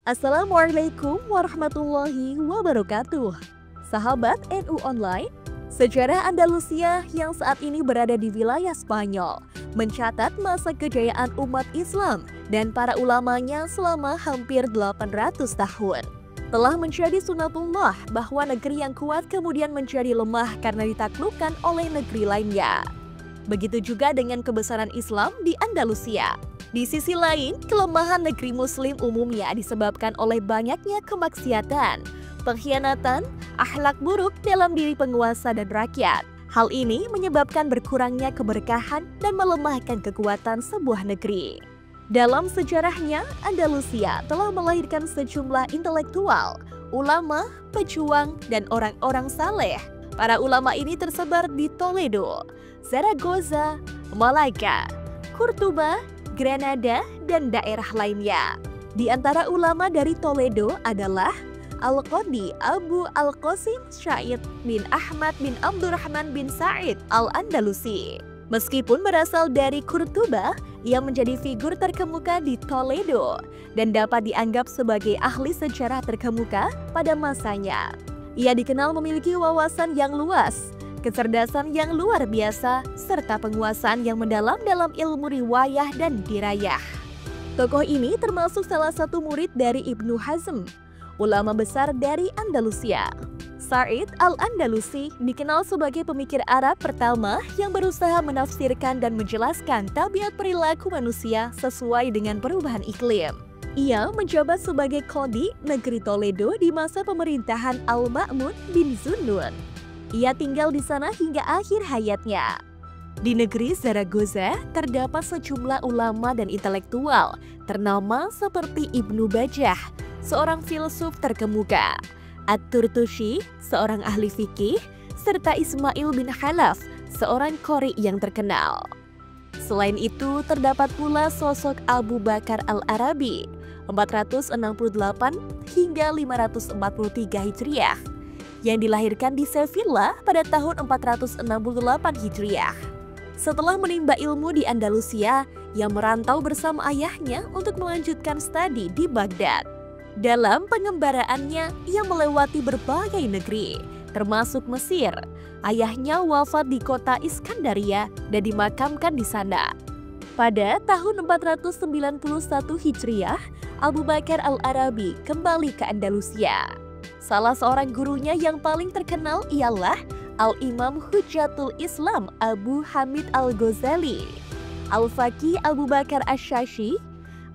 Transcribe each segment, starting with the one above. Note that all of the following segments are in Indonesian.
Assalamualaikum warahmatullahi wabarakatuh. Sahabat NU Online, sejarah Andalusia yang saat ini berada di wilayah Spanyol mencatat masa kejayaan umat Islam dan para ulamanya selama hampir 800 tahun. Telah menjadi sunatullah bahwa negeri yang kuat kemudian menjadi lemah karena ditaklukkan oleh negeri lainnya. Begitu juga dengan kebesaran Islam di Andalusia. Di sisi lain, kelemahan negeri Muslim umumnya disebabkan oleh banyaknya kemaksiatan, pengkhianatan, akhlak buruk dalam diri penguasa dan rakyat. Hal ini menyebabkan berkurangnya keberkahan dan melemahkan kekuatan sebuah negeri. Dalam sejarahnya, Andalusia telah melahirkan sejumlah intelektual, ulama, pejuang, dan orang-orang saleh. Para ulama ini tersebar di Toledo, Zaragoza, Malaga, Cordoba, Granada, dan daerah lainnya. Di antara ulama dari Toledo adalah Al-Qadi Abu Al-Qasim Sya'id bin Ahmad bin Abdurrahman bin Sa'id Al-Andalusi. Meskipun berasal dari Cordoba, ia menjadi figur terkemuka di Toledo dan dapat dianggap sebagai ahli sejarah terkemuka pada masanya. Ia dikenal memiliki wawasan yang luas, kecerdasan yang luar biasa, serta penguasaan yang mendalam dalam ilmu riwayah dan dirayah. Tokoh ini termasuk salah satu murid dari Ibnu Hazm, ulama besar dari Andalusia. Sa'id Al-Andalusi dikenal sebagai pemikir Arab pertama yang berusaha menafsirkan dan menjelaskan tabiat perilaku manusia sesuai dengan perubahan iklim. Ia menjabat sebagai Qadi negeri Toledo di masa pemerintahan Al-Ma'mun bin Zunnun. Ia tinggal di sana hingga akhir hayatnya. Di negeri Zaragoza terdapat sejumlah ulama dan intelektual ternama seperti Ibnu Bajjah, seorang filsuf terkemuka, At-Turtushi, seorang ahli fikih, serta Ismail bin Khalaf, seorang qori yang terkenal. Selain itu, terdapat pula sosok Abu Bakar Al-Arabi, 468 hingga 543 Hijriah, yang dilahirkan di Sevilla pada tahun 468 Hijriah. Setelah menimba ilmu di Andalusia, ia merantau bersama ayahnya untuk melanjutkan studi di Baghdad. Dalam pengembaraannya, ia melewati berbagai negeri, termasuk Mesir. Ayahnya wafat di kota Iskandaria dan dimakamkan di sana. Pada tahun 491 Hijriah, Abu Bakar Al-Arabi kembali ke Andalusia. Salah seorang gurunya yang paling terkenal ialah Al-Imam Hujjatul Islam Abu Hamid Al-Ghazali, Al-Faqih Abu Bakar Asy-Syashi,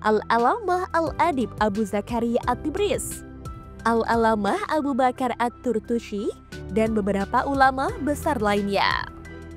Al-Alamah Al-Adib Abu Zakaria At-Tibris, Al-Alamah Abu Bakar At-Turtushi, dan beberapa ulama besar lainnya.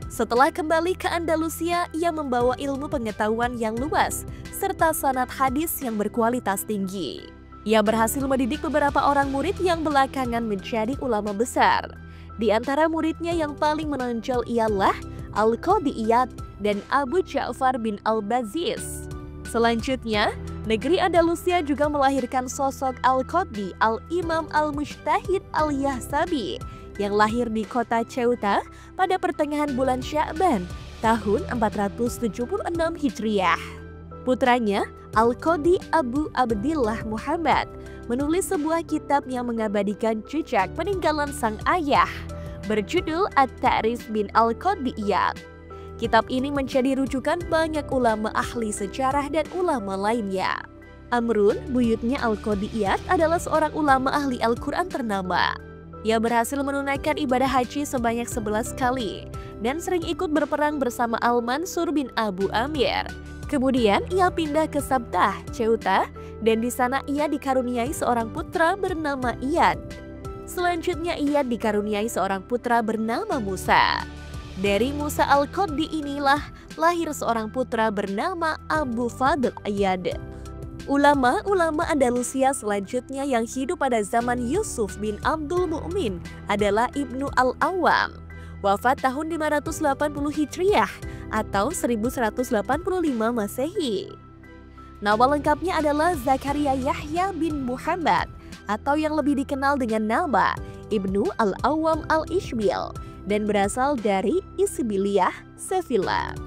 Setelah kembali ke Andalusia, ia membawa ilmu pengetahuan yang luas, serta sanad hadis yang berkualitas tinggi. Ia berhasil mendidik beberapa orang murid yang belakangan menjadi ulama besar. Di antara muridnya yang paling menonjol ialah Al-Qadi Iyad dan Abu Ja'far bin Al-Baziz. Selanjutnya, negeri Andalusia juga melahirkan sosok Al-Qadi Al-Imam Al-Mujtahid Al-Yahsabi yang lahir di kota Ceuta pada pertengahan bulan Sya'ban tahun 476 Hijriah. Putranya, Al-Qadi Abu Abdillah Muhammad, menulis sebuah kitab yang mengabadikan jejak peninggalan sang ayah, berjudul At-Ta'rif bin Al-Qadi Iyad. Kitab ini menjadi rujukan banyak ulama ahli sejarah dan ulama lainnya. Amrun, buyutnya Al-Qadi Iyad, adalah seorang ulama ahli Al-Quran ternama. Ia berhasil menunaikan ibadah haji sebanyak 11 kali dan sering ikut berperang bersama Al-Mansur bin Abu Amir. Kemudian ia pindah ke Sabtah, Ceuta, dan di sana ia dikaruniai seorang putra bernama Iyad. Selanjutnya Iyad dikaruniai seorang putra bernama Musa. Dari Musa Al-Qadi inilah lahir seorang putra bernama Abu Fadl Iyad. Ulama-ulama Andalusia selanjutnya yang hidup pada zaman Yusuf bin Abdul Mu'min adalah Ibnu Al-Awwam, wafat tahun 580 Hijriah atau 1185 Masehi. Nama lengkapnya adalah Zakaria Yahya bin Muhammad atau yang lebih dikenal dengan nama Ibnu Al-Awwam Al-Ishbil dan berasal dari Isbiliyah, Sevilla.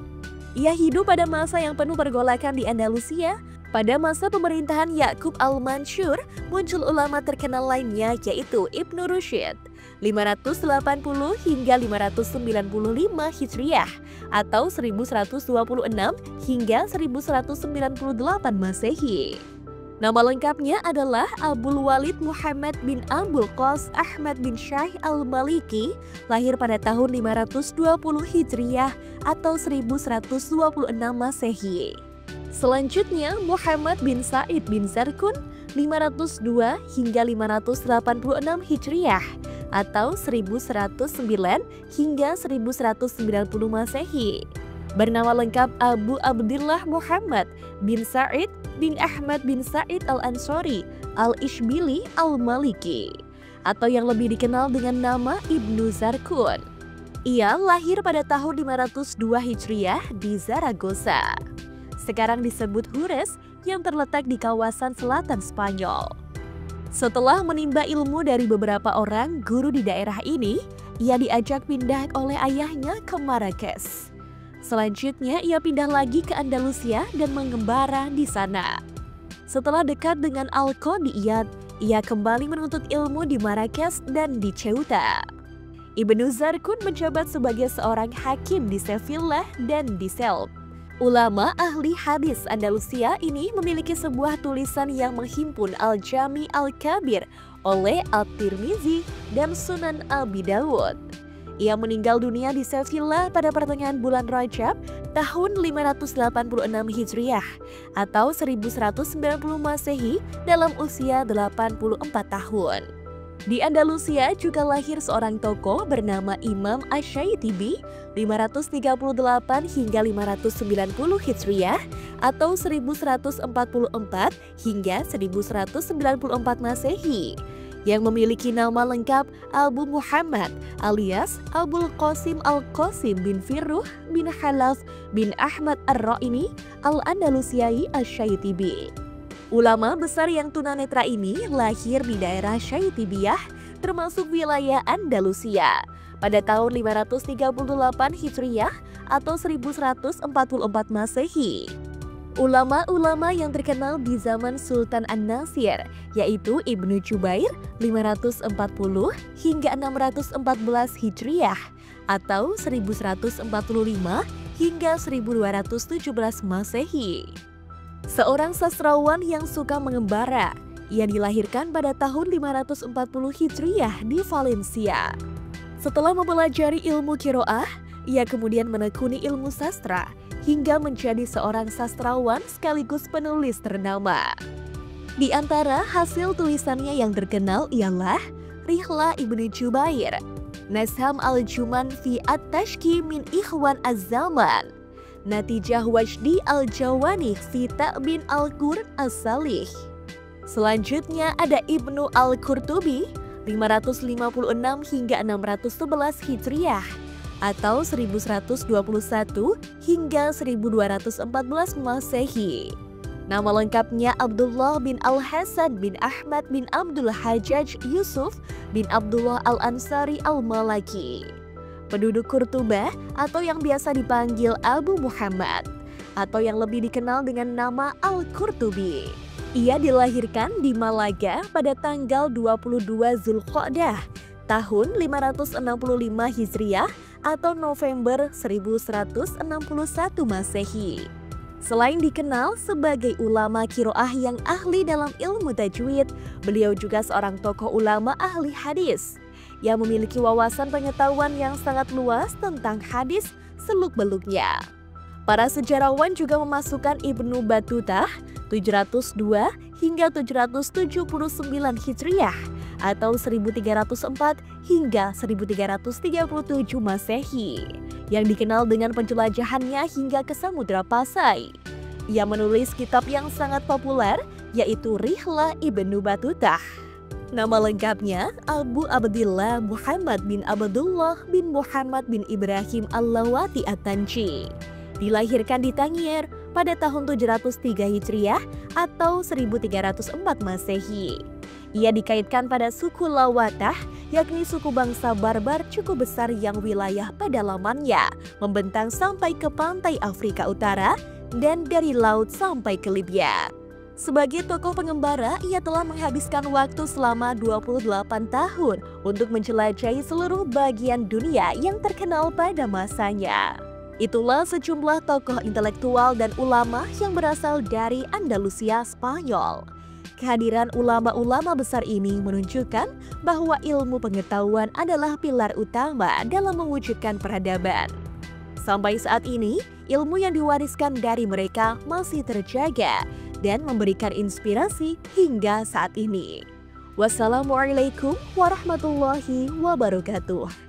Ia hidup pada masa yang penuh pergolakan di Andalusia Pada masa pemerintahan Ya'qub al-Mansur, muncul ulama terkenal lainnya yaitu Ibnu Rushd, 580 hingga 595 Hijriah atau 1126 hingga 1198 Masehi. Nama lengkapnya adalah Abul Walid Muhammad bin Abul Qas Ahmad bin Syekh al-Maliki, lahir pada tahun 520 Hijriah atau 1126 Masehi. Selanjutnya Muhammad bin Sa'id bin Zarkun, 502 hingga 586 Hijriah atau 1109 hingga 1190 Masehi. Bernama lengkap Abu Abdillah Muhammad bin Sa'id bin Ahmad bin Sa'id al-Ansori al-Ishbili al-Maliki, atau yang lebih dikenal dengan nama Ibnu Zarkun. Ia lahir pada tahun 502 Hijriah di Zaragoza, sekarang disebut Hures, yang terletak di kawasan selatan Spanyol. Setelah menimba ilmu dari beberapa orang guru di daerah ini, ia diajak pindah oleh ayahnya ke Marrakesh. Selanjutnya ia pindah lagi ke Andalusia dan mengembara di sana. Setelah dekat dengan Al-Qadiyat, ia kembali menuntut ilmu di Marrakesh dan di Ceuta. Ibnu Zarkun menjabat sebagai seorang hakim di Sevilla dan di Selb. Ulama ahli hadis Andalusia ini memiliki sebuah tulisan yang menghimpun Al-Jami Al-Kabir oleh At-Tirmizi dan Sunan Abi Dawud. Ia meninggal dunia di Sevilla pada pertengahan bulan Rajab tahun 586 Hijriah atau 1190 Masehi dalam usia 84 tahun. Di Andalusia juga lahir seorang tokoh bernama Imam Asy-Syaitibi, 538 hingga 590 Hijriah atau 1144 hingga 1194 Masehi, yang memiliki nama lengkap Abu Muhammad alias Abul Qasim Al-Qasim bin Firruh bin Khalaf bin Ahmad Ar-Ra'ini Al-Andalusiai Asy-Syaitibi. Ulama besar yang tunanetra ini lahir di daerah Syaitibiyah, termasuk wilayah Andalusia, pada tahun 538 Hijriah atau 1144 Masehi. Ulama-ulama yang terkenal di zaman Sultan An-Nasir yaitu Ibnu Jubair 540 hingga 614 Hijriah atau 1145 hingga 1217 Masehi. Seorang sastrawan yang suka mengembara, ia dilahirkan pada tahun 540 Hijriah di Valencia. Setelah mempelajari ilmu qiraah, ia kemudian menekuni ilmu sastra hingga menjadi seorang sastrawan sekaligus penulis ternama. Di antara hasil tulisannya yang terkenal ialah Rihlah Ibnu Jubair, Nasham al-Juman fi at-Tashki min Ikhwan az-Zaman, Natijah Wajdi al-Jawani fi Ta'bin al-Qur'an as-Salih. Selanjutnya ada Ibnu Al-Qurtubi 556 hingga 611 Hijriah atau 1121 hingga 1214 Masehi. Nama lengkapnya Abdullah bin Al-Hasan bin Ahmad bin Abdul Hajjaj Yusuf bin Abdullah Al-Ansari Al-Malaki. Penduduk Kurtuba atau yang biasa dipanggil Abu Muhammad atau yang lebih dikenal dengan nama Al-Qurtubi. Ia dilahirkan di Malaga pada tanggal 22 Zulqa'dah tahun 565 Hijriah atau November 1161 Masehi. Selain dikenal sebagai ulama qiraah yang ahli dalam ilmu tajwid, beliau juga seorang tokoh ulama ahli hadis yang memiliki wawasan pengetahuan yang sangat luas tentang hadis seluk-beluknya. Para sejarawan juga memasukkan Ibnu Battutah 702 hingga 779 Hijriah atau 1304 hingga 1337 Masehi, yang dikenal dengan penjelajahannya hingga ke Samudra Pasai. Ia menulis kitab yang sangat populer yaitu Rihlah Ibnu Battutah. Nama lengkapnya Abu Abdillah Muhammad bin Abdullah bin Muhammad bin Ibrahim Al-Lawati At-Tanji. Dilahirkan di Tangier pada tahun 703 Hijriah atau 1304 Masehi. Ia dikaitkan pada suku Lawatah, yakni suku bangsa barbar cukup besar yang wilayah pedalamannya membentang sampai ke pantai Afrika Utara dan dari laut sampai ke Libya. Sebagai tokoh pengembara, ia telah menghabiskan waktu selama 28 tahun untuk menjelajahi seluruh bagian dunia yang terkenal pada masanya. Itulah sejumlah tokoh intelektual dan ulama yang berasal dari Andalusia, Spanyol. Kehadiran ulama-ulama besar ini menunjukkan bahwa ilmu pengetahuan adalah pilar utama dalam mewujudkan peradaban. Sampai saat ini, ilmu yang diwariskan dari mereka masih terjaga dan memberikan inspirasi hingga saat ini. Wassalamualaikum warahmatullahi wabarakatuh.